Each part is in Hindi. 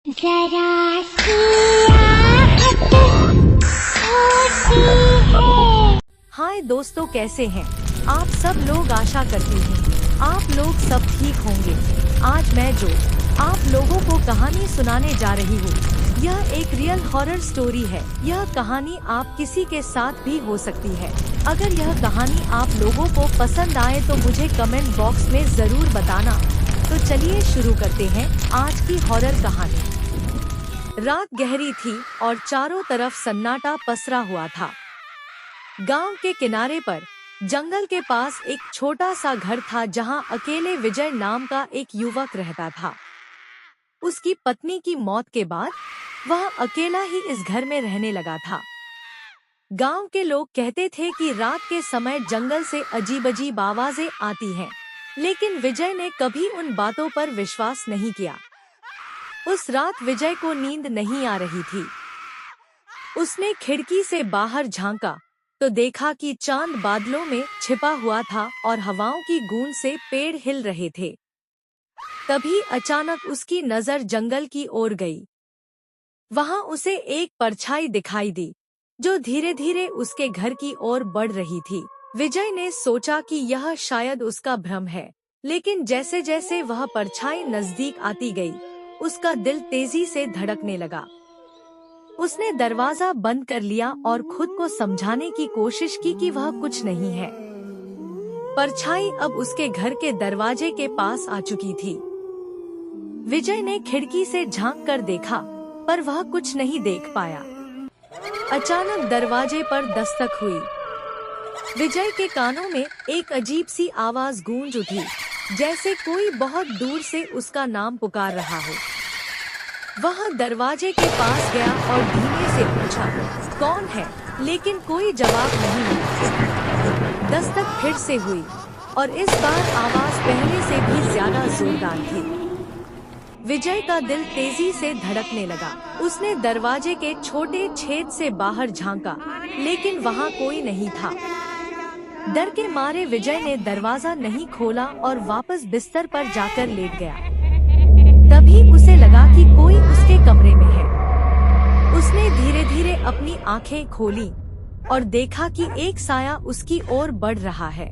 जरा सियाहत होती है। हाय दोस्तों, कैसे हैं आप सब लोग। आशा करती हूँ आप लोग सब ठीक होंगे। आज मैं जो आप लोगों को कहानी सुनाने जा रही हूँ, यह एक रियल हॉरर स्टोरी है। यह कहानी आप किसी के साथ भी हो सकती है। अगर यह कहानी आप लोगों को पसंद आए तो मुझे कमेंट बॉक्स में जरूर बताना। तो चलिए शुरू करते हैं आज की हॉरर कहानी। रात गहरी थी और चारों तरफ सन्नाटा पसरा हुआ था। गांव के किनारे पर जंगल के पास एक छोटा सा घर था जहां अकेले विजय नाम का एक युवक रहता था। उसकी पत्नी की मौत के बाद वह अकेला ही इस घर में रहने लगा था। गांव के लोग कहते थे कि रात के समय जंगल से अजीब-अजीब आवाजें आती हैं, लेकिन विजय ने कभी उन बातों पर विश्वास नहीं किया। उस रात विजय को नींद नहीं आ रही थी। उसने खिड़की से बाहर झांका तो देखा कि चांद बादलों में छिपा हुआ था और हवाओं की गूंज से पेड़ हिल रहे थे। तभी अचानक उसकी नजर जंगल की ओर गई। वहां उसे एक परछाई दिखाई दी जो धीरे धीरे उसके घर की ओर बढ़ रही थी। विजय ने सोचा कि यह शायद उसका भ्रम है, लेकिन जैसे जैसे वह परछाई नजदीक आती गई, उसका दिल तेजी से धड़कने लगा। उसने दरवाजा बंद कर लिया और खुद को समझाने की कोशिश की कि वह कुछ नहीं है। परछाई अब उसके घर के दरवाजे के पास आ चुकी थी। विजय ने खिड़की से झांक कर देखा, पर वह कुछ नहीं देख पाया। अचानक दरवाजे पर दस्तक हुई। विजय के कानों में एक अजीब सी आवाज गूंज उठी, जैसे कोई बहुत दूर से उसका नाम पुकार रहा हो। वह दरवाजे के पास गया और धीमे से पूछा, कौन है? लेकिन कोई जवाब नहीं मिला। दस्तक फिर से हुई और इस बार आवाज पहले से भी ज्यादा जोरदार थी। विजय का दिल तेजी से धड़कने लगा। उसने दरवाजे के छोटे छेद से बाहर झांका, लेकिन वहां कोई नहीं था। डर के मारे विजय ने दरवाजा नहीं खोला और वापस बिस्तर पर जाकर लेट गया। तभी उसे लगा कि कोई उसके कमरे में है। उसने धीरे धीरे अपनी आंखें खोली और देखा कि एक साया उसकी ओर बढ़ रहा है।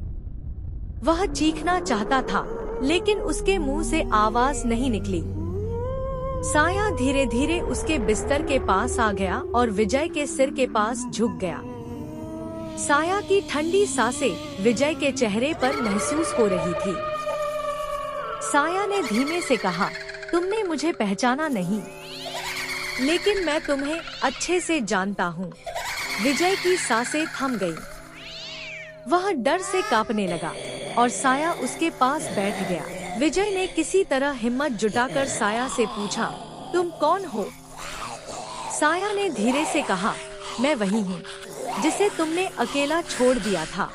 वह चीखना चाहता था, लेकिन उसके मुंह से आवाज नहीं निकली। साया धीरे धीरे उसके बिस्तर के पास आ गया और विजय के सिर के पास झुक गया। साया की ठंडी सांसें विजय के चेहरे पर महसूस हो रही थी। साया ने धीमे से कहा, तुमने मुझे पहचाना नहीं, लेकिन मैं तुम्हें अच्छे से जानता हूँ। विजय की सांसें थम गईं। वह डर से कांपने लगा और साया उसके पास बैठ गया। विजय ने किसी तरह हिम्मत जुटाकर साया से पूछा, तुम कौन हो? साया ने धीरे से कहा, मैं वही हूँ जिसे तुमने अकेला छोड़ दिया था।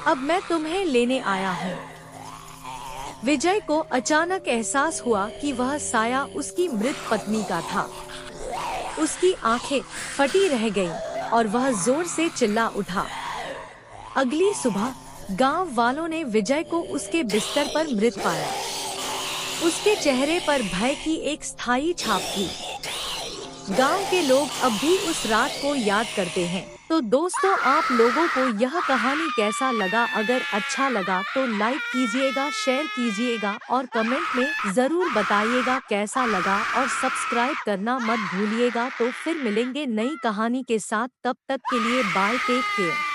अब मैं तुम्हें लेने आया हूँ। विजय को अचानक एहसास हुआ कि वह साया उसकी मृत पत्नी का था। उसकी आंखें फटी रह गईं और वह जोर से चिल्ला उठा। अगली सुबह गांव वालों ने विजय को उसके बिस्तर पर मृत पाया। उसके चेहरे पर भय की एक स्थायी छाप थी। गांव के लोग अब भी उस रात को याद करते हैं। तो दोस्तों, आप लोगों को यह कहानी कैसा लगा? अगर अच्छा लगा तो लाइक कीजिएगा, शेयर कीजिएगा और कमेंट में जरूर बताइएगा कैसा लगा, और सब्सक्राइब करना मत भूलिएगा। तो फिर मिलेंगे नई कहानी के साथ, तब तक के लिए बाय, टेक केयर।